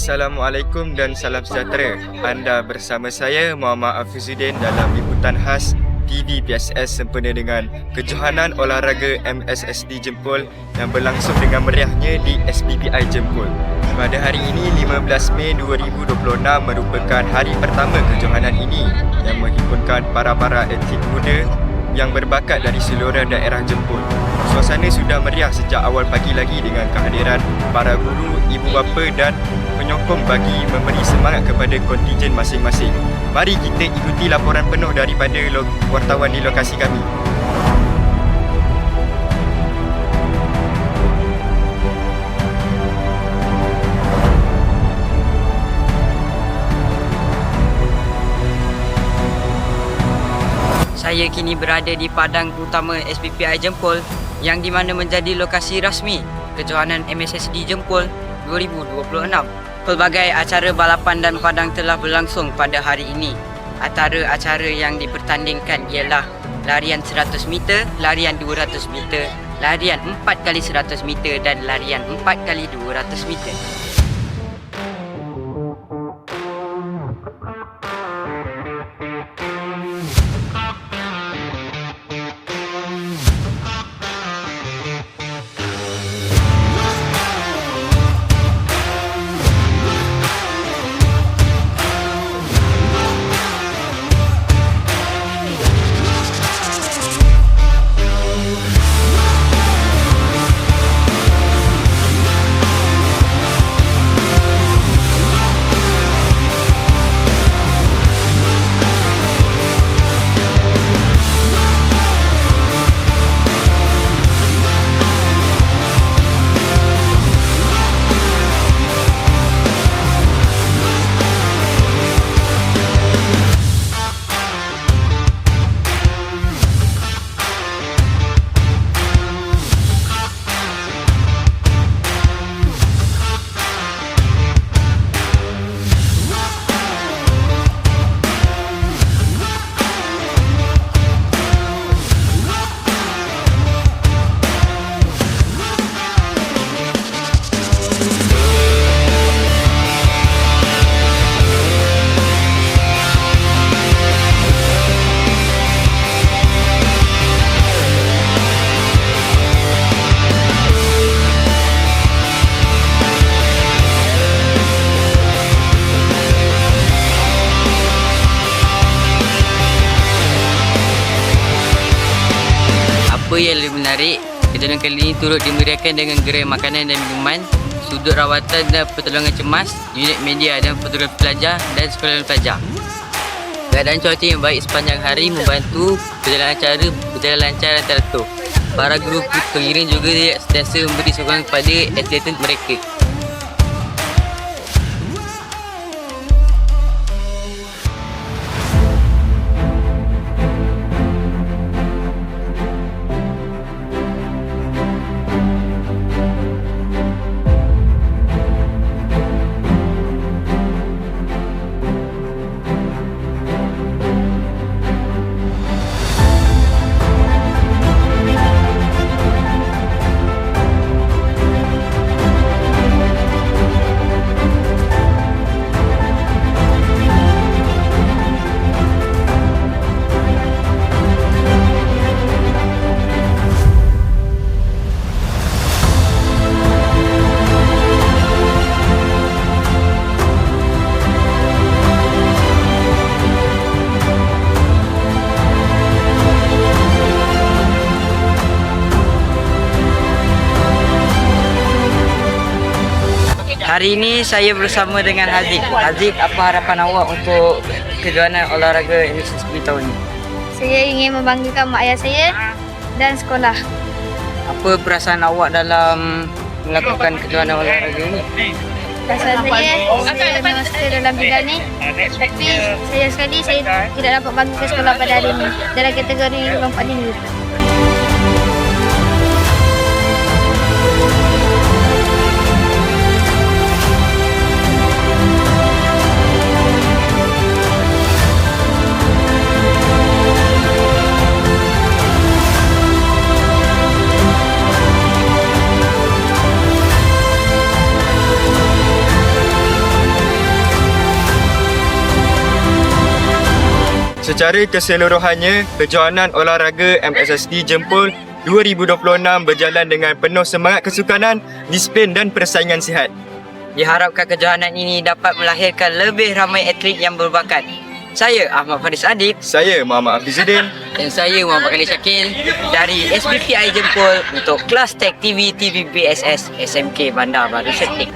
Assalamualaikum dan salam sejahtera. Anda bersama saya Muhammad Afizuddin dalam liputan khas TV PSS sempena dengan kejohanan olahraga MSSD Jempol yang berlangsung dengan meriahnya di SPPI Jempol. Pada hari ini 15 Mei 2026 merupakan hari pertama kejohanan ini yang menghimpunkan para atlet muda yang berbakat dari seluruh daerah Jempol. Suasana sudah meriah sejak awal pagi lagi dengan kehadiran para guru, ibu bapa dan penyokong bagi memberi semangat kepada kontijen masing-masing. Mari kita ikuti laporan penuh daripada wartawan di lokasi kami. Saya kini berada di padang utama SPPI Jempol yang di mana menjadi lokasi rasmi kejohanan MSSD Jempol 2026. Pelbagai acara balapan dan padang telah berlangsung pada hari ini. Antara acara yang dipertandingkan ialah larian 100 meter, larian 200 meter, larian 4x100 meter dan larian 4x200 meter. Apa yang lebih menarik, kejohanan kali ini turut dimeriahkan dengan gerai makanan dan minuman, sudut rawatan dan pertolongan cemas, unit media dan fotografi pelajar dan sekolah pelajar. Keadaan cuaca yang baik sepanjang hari membantu perjalanan acara berjalan lancar dan teratur. Para guru pengiring juga sentiasa memberi sokongan kepada atlet mereka. Hari ini saya bersama dengan Haziq. Haziq, apa harapan awak untuk kejohanan olahraga MSSD tahun ini? Saya ingin membanggakan mak ayah saya dan sekolah. Apa perasaan awak dalam melakukan kejohanan olahraga ini? Perasaan saya memang suka dalam bidang ni. Tapi sayang sekali saya tidak dapat banggakan sekolah pada hari ini dalam kategori lompat tinggi. Secara keseluruhannya, kejohanan olahraga MSSD Jempol 2026 berjalan dengan penuh semangat kesukanan, disiplin dan persaingan sihat. Diharapkan kejohanan ini dapat melahirkan lebih ramai atlet yang berbakat. Saya Ahmad Faris Adib Saya Muhammad Hafizuddin. dan saya Muhammad Khalid Syakil dari SBPI Jempol untuk kelas Tech TV TVPSS SMK Bandar Baru Sertik.